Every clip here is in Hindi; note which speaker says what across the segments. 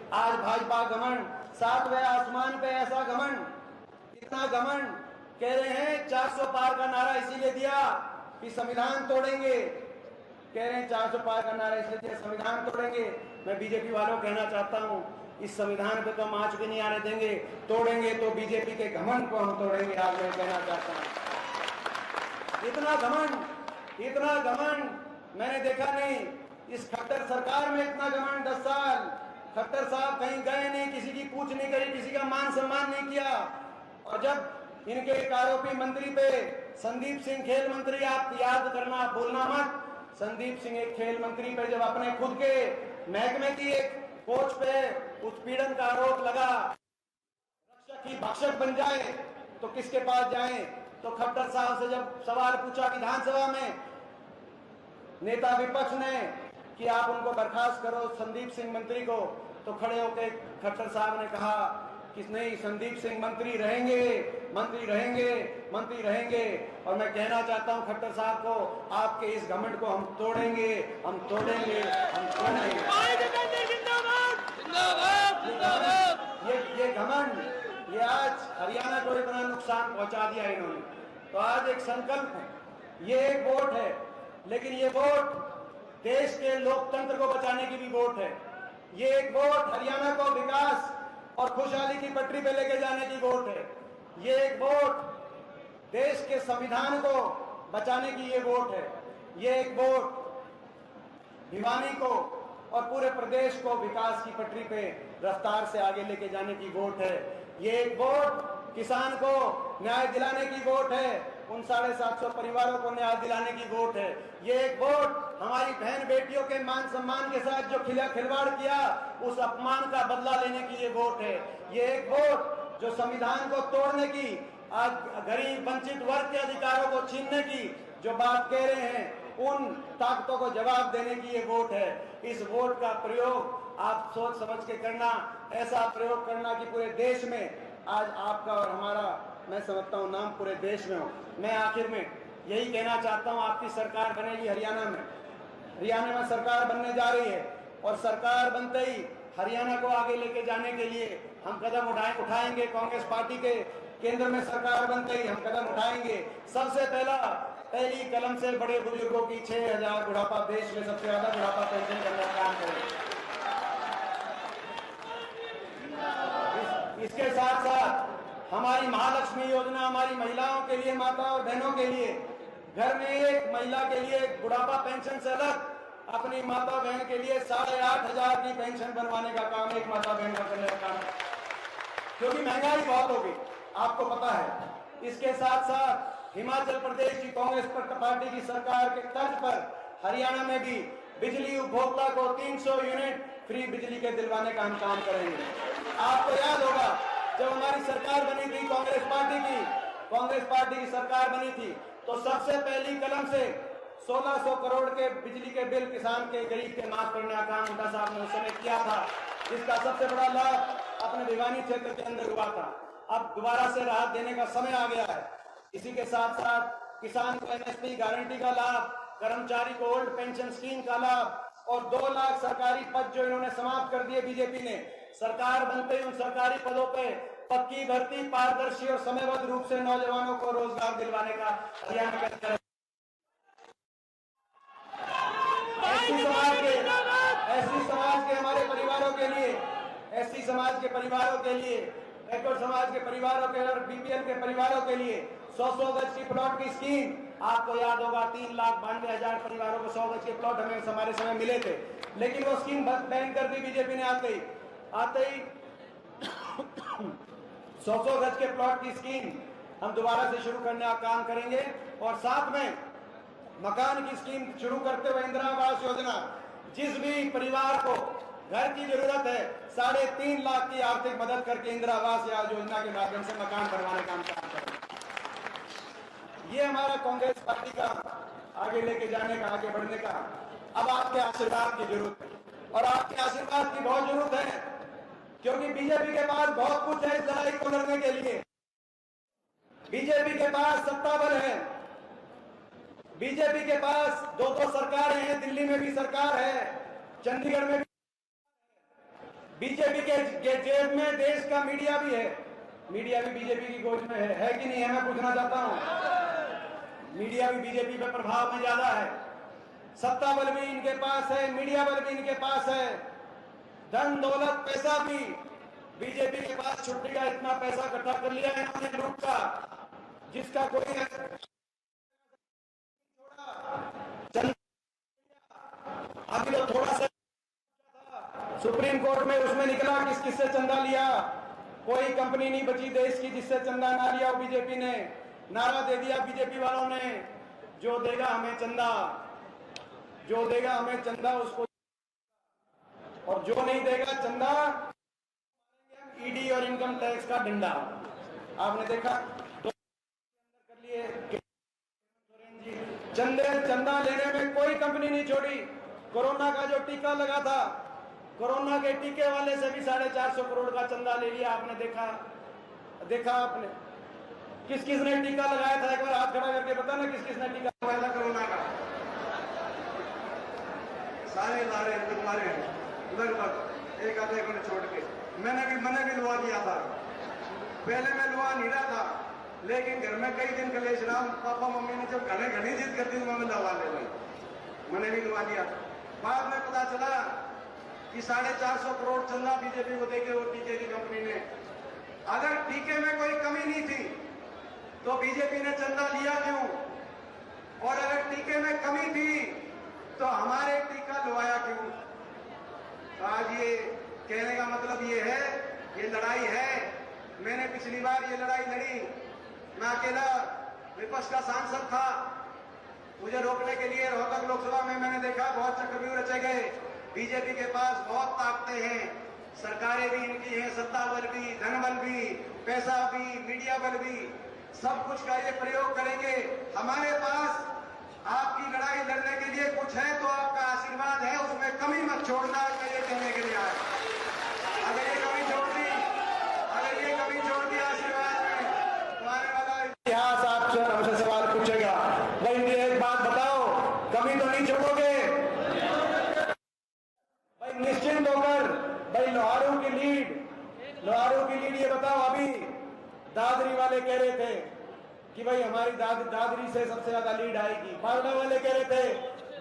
Speaker 1: आज भाजपा घमंड, सातवें आसमान पे ऐसा घमंड, इतना घमंड, कह रहे हैं 400 पार का नारा इसीलिए दिया कि संविधान तोड़ेंगे। कह रहे हैं 400 पार का नारा इसलिए दिया संविधान तोड़ेंगे। मैं बीजेपी वालों को कहना चाहता हूं, इस संविधान पे तो हम आंच भी नहीं आने देंगे, तोड़ेंगे तो बीजेपी के घमंड को हम तोड़ेंगे। आज मैं कहना चाहता हूं, इतना घमंड, इतना घमंड मैंने देखा नहीं। इस खट्टर सरकार में इतना घमंड, 10 साल खट्टर साहब कहीं गए नहीं, किसी की पूछ नहीं करी, किसी का मान सम्मान नहीं किया। और जब इनके एक आरोपी मंत्री पे संदीप सिंह खेल मंत्री, आप याद करना, भूलना मत, संदीप सिंह एक खेल मंत्री पे जब अपने खुद के महकमे की एक कोच पे उत्पीड़न का आरोप लगा, रक्षक ही भक्षक बन जाए तो किसके पास जाएं? तो खट्टर साहब से जब सवाल पूछा विधानसभा में नेता विपक्ष ने कि आप उनको बर्खास्त करो संदीप सिंह मंत्री को, तो खड़े होकर खट्टर साहब ने कहा कि नहीं, संदीप सिंह मंत्री रहेंगे, मंत्री रहेंगे, मंत्री रहेंगे। और मैं कहना चाहता हूं खट्टर साहब को, आपके इस घमंड को हम तोड़ेंगे, हम तोड़ेंगे, हम तोड़ेंगे। ये घमंड, ये आज हरियाणा को इतना नुकसान पहुंचा दिया इन्होंने। तो आज एक संकल्प है, ये एक वोट है, लेकिन ये वोट देश के लोकतंत्र को बचाने की भी वोट है। ये एक वोट हरियाणा को विकास और खुशहाली की पटरी पे लेके जाने की वोट है। ये एक वोट देश के संविधान को बचाने की ये वोट है। ये एक वोट भिवानी को और पूरे प्रदेश को विकास की पटरी पे रफ्तार से आगे लेके जाने की वोट है। ये एक वोट किसान को न्याय दिलाने की वोट है, उन 750 परिवारों को न्याय दिलाने की वोट है। ये एक वोट हमारी बहन बेटियों के मान सम्मान के साथ जो खिलवाड़ किया, उस अपमान का बदला लेने की ये वोट है। ये एक वोट जो संविधान को तोड़ने की, आज गरीब वंचित वर्ग के अधिकारों को छीनने की जो बात कह रहे हैं, उन ताकतों को जवाब देने की ये वोट है। इस वोट का प्रयोग आप सोच समझ के करना, ऐसा प्रयोग करना कि पूरे देश में आज आपका और हमारा, मैं समझता हूं, नाम पूरे देश में हो। मैं आखिर में यही कहना चाहता हूं, आपकी सरकार बनेगी हरियाणा में। हरियाणा में सरकार बनने जा रही है और सरकार बनते ही हरियाणा को आगे लेके जाने के लिए हम कदम उठाएंगे। कांग्रेस पार्टी के केंद्र में सरकार बनते ही हम कदम उठाएंगे। सबसे पहली कलम से बड़े बुजुर्गों की 6000 बुढ़ापा, देश में सबसे ज्यादा बुढ़ापा पेंशन करने का काम करेंगे। इसके साथ साथ हमारी महालक्ष्मी योजना हमारी महिलाओं के लिए, माता और बहनों के लिए, घर में एक महिला के लिए बुढ़ापा पेंशन से अलग अपनी माता बहन के लिए 8500 की पेंशन बनवाने का काम एक माता बहन का करने का काम, क्योंकि महंगाई बहुत होगी, आपको पता है। इसके साथ साथ हिमाचल प्रदेश की कांग्रेस पार्टी की सरकार के तर्ज पर हरियाणा में भी बिजली उपभोक्ता को 300 यूनिट फ्री बिजली के दिलवाने का हम काम करेंगे। आपको याद होगा जब हमारी सरकार बनी थी, कांग्रेस पार्टी की सरकार बनी थी, तो सबसे पहली कलम से 1600 करोड़ के बिजली के बिल किसान के, गरीब के माफ करने का काम हुड्डा साहब ने उस समय किया था। इसका सबसे बड़ा लाभ अपने भिवानी क्षेत्र के अंदर हुआ था। अब दोबारा से राहत देने का समय आ गया है। इसी के साथ साथ किसान को एमएसपी गारंटी का लाभ, कर्मचारी को ओल्ड पेंशन स्कीम का लाभ और 2 लाख सरकारी पद जो इन्होंने समाप्त कर दिए बीजेपी ने, सरकार बनते ही उन सरकारी पदों पे पक्की भर्ती, पारदर्शी और समयबद्ध रूप से नौजवानों को रोजगार दिलवाने का हरियाणा का तरफ। एससी समाज के हमारे परिवारों के लिए, एससी समाज के परिवारों के लिए, बैकवर्ड समाज के परिवारों के और बीपीएल के परिवारों के लिए 100 गज की प्लॉट की स्कीम, आपको याद होगा 3,92,000 परिवारों को 100 गज के प्लॉट हमें हमारे समय मिले थे, लेकिन वो स्कीम बैन कर दी बीजेपी ने आते ही 100 गज के प्लॉट की स्कीम हम दोबारा से शुरू करने का काम करेंगे। और साथ में मकान की स्कीम शुरू करते हुए इंदिरा आवास योजना, जिस भी परिवार को घर की जरूरत है 3.5 लाख की आर्थिक मदद करके इंदिरा आवास योजना के माध्यम से मकान बनवाने का काम करेंगे। ये हमारा कांग्रेस पार्टी का आगे लेके जाने का, आगे बढ़ने का। अब आपके आशीर्वाद की जरूरत है और आपके आशीर्वाद की बहुत जरूरत है, क्योंकि बीजेपी के पास बहुत कुछ है इस लड़ाई को लड़ने के लिए। बीजेपी के पास सत्ता बल है, बीजेपी के पास 2 सरकारें हैं, दिल्ली में भी सरकार है, चंडीगढ़ में भी, बीजेपी के जेब में देश का मीडिया भी है, मीडिया भी बीजेपी की गोद में है कि नहीं है? मैं पूछना चाहता हूं। मीडिया भी बीजेपी पे प्रभाव में ज्यादा है, सत्ता बल भी इनके पास है, मीडिया बल भी इनके पास है, धन दौलत पैसा भी बीजेपी के पास छुट्टी का इतना पैसा इकट्ठा कर लिया है इन्होंने लूट का, जिसका कोई अभी तो थोड़ा सा सुप्रीम कोर्ट में उसमें निकला किस किससे चंदा लिया, कोई कंपनी नहीं बची देश की जिससे चंदा ना लिया। बीजेपी ने नारा दे दिया, बीजेपी वालों ने, जो देगा हमें चंदा, जो देगा हमें चंदा उसको, और जो नहीं देगा चंदा ईडी और इनकम टैक्स का डंडा। आपने देखा तो कर लिए चंदा लेने में कोई कंपनी नहीं छोड़ी। कोरोना का जो टीका लगा था, कोरोना के टीके वाले से भी 450 करोड़ का चंदा ले लिया। आपने देखा आपने किस किस ने टीका लगाया था? एक बार हाथ खड़ा करके बता ना, किस किस ने टीका लगाया था कोरोना का? सारे लारे लगभग एक आधे को छोड़ के मैंने भी लुआ दिया था। पहले मैं लुआ नहीं रहा था, लेकिन घर में कई दिन कलेश रहा। पापा मम्मी ने जब घनी जिद करती तो मैं लगा ले भाई, मैंने भी लुआ दिया। बाद में पता चला कि 450 करोड़ चंदा बीजेपी को देके वो टीके की कंपनी ने। अगर टीके में कोई कमी नहीं थी तो बीजेपी ने चंदा लिया क्यों? और अगर टीके में कमी थी तो हमारे टीका लुआया क्यों? तो आज ये कहने का मतलब ये है, ये लड़ाई है। मैंने पिछली बार ये लड़ाई लड़ी, मैं अकेला विपक्ष का सांसद था। मुझे रोकने के लिए रोहतक लोकसभा में मैंने देखा बहुत चक्रव्यूह रचे गए। बीजेपी के पास बहुत ताकतें हैं, सरकारें भी इनकी हैं, सत्ता बल भी, धन बल भी, पैसा भी, मीडिया बल भी, सब कुछ का ये प्रयोग करेंगे। हमारे पास आपकी लड़ाई लड़ने के लिए कुछ है तो आपका आशीर्वाद है, उसमें कमी मत छोड़ना। मैं ये कहने के लिए आया, अगर ये कमी छोड़ दी आशीर्वाद में तो आने वाला इतिहास आपसे हमसे सवाल पूछेगा, भाई एक बात बताओ, कमी तो नहीं छोड़ोगे? भाई निश्चिंत होकर, भाई लोहारू की लीड ये बताओ। अभी दादरी वाले कह रहे थे कि भाई हमारी दादरी से सबसे ज्यादा लीड आएगी, बारडा वाले कह रहे थे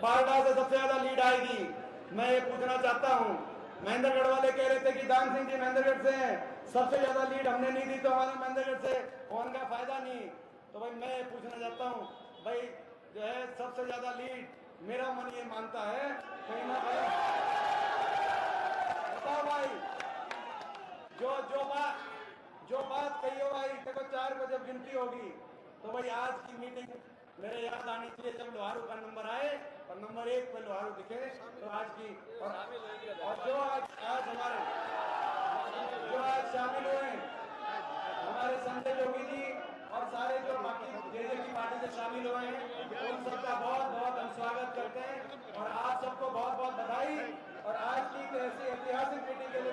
Speaker 1: बारडा से सबसे ज्यादा लीड आएगी। मैं ये पूछना चाहता हूं, महेंद्रगढ़ वाले कह रहे थे कि दान सिंह जी महेंद्रगढ़ से हैं, सबसे ज्यादा लीड हमने नहीं दी तो हमारा महेंद्रगढ़ से होने का फायदा नहीं। तो भाई मैं पूछना चाहता हूं, भाई जो है सबसे ज्यादा लीड मेरा मन ये मानता है कहीं ना कहीं, बताओ भाई, जो बात कही हो भाई, देखो 4 को जब गिनती होगी तो भाई आज की मीटिंग मेरे याद आनी चाहिए जब लोहारू का नंबर आए और नंबर 1 पे लोहारू दिखे तो आज की। और जो आज हमारे जो आज शामिल हुए हमारे संजय योगी जी और सारे जो बाकी जेजेपी पार्टी से शामिल हुए हैं, उन सबका बहुत बहुत हम स्वागत करते हैं और आप सबको बहुत बहुत बधाई। और आज की ऐसी ऐतिहासिक मीटिंग के लिए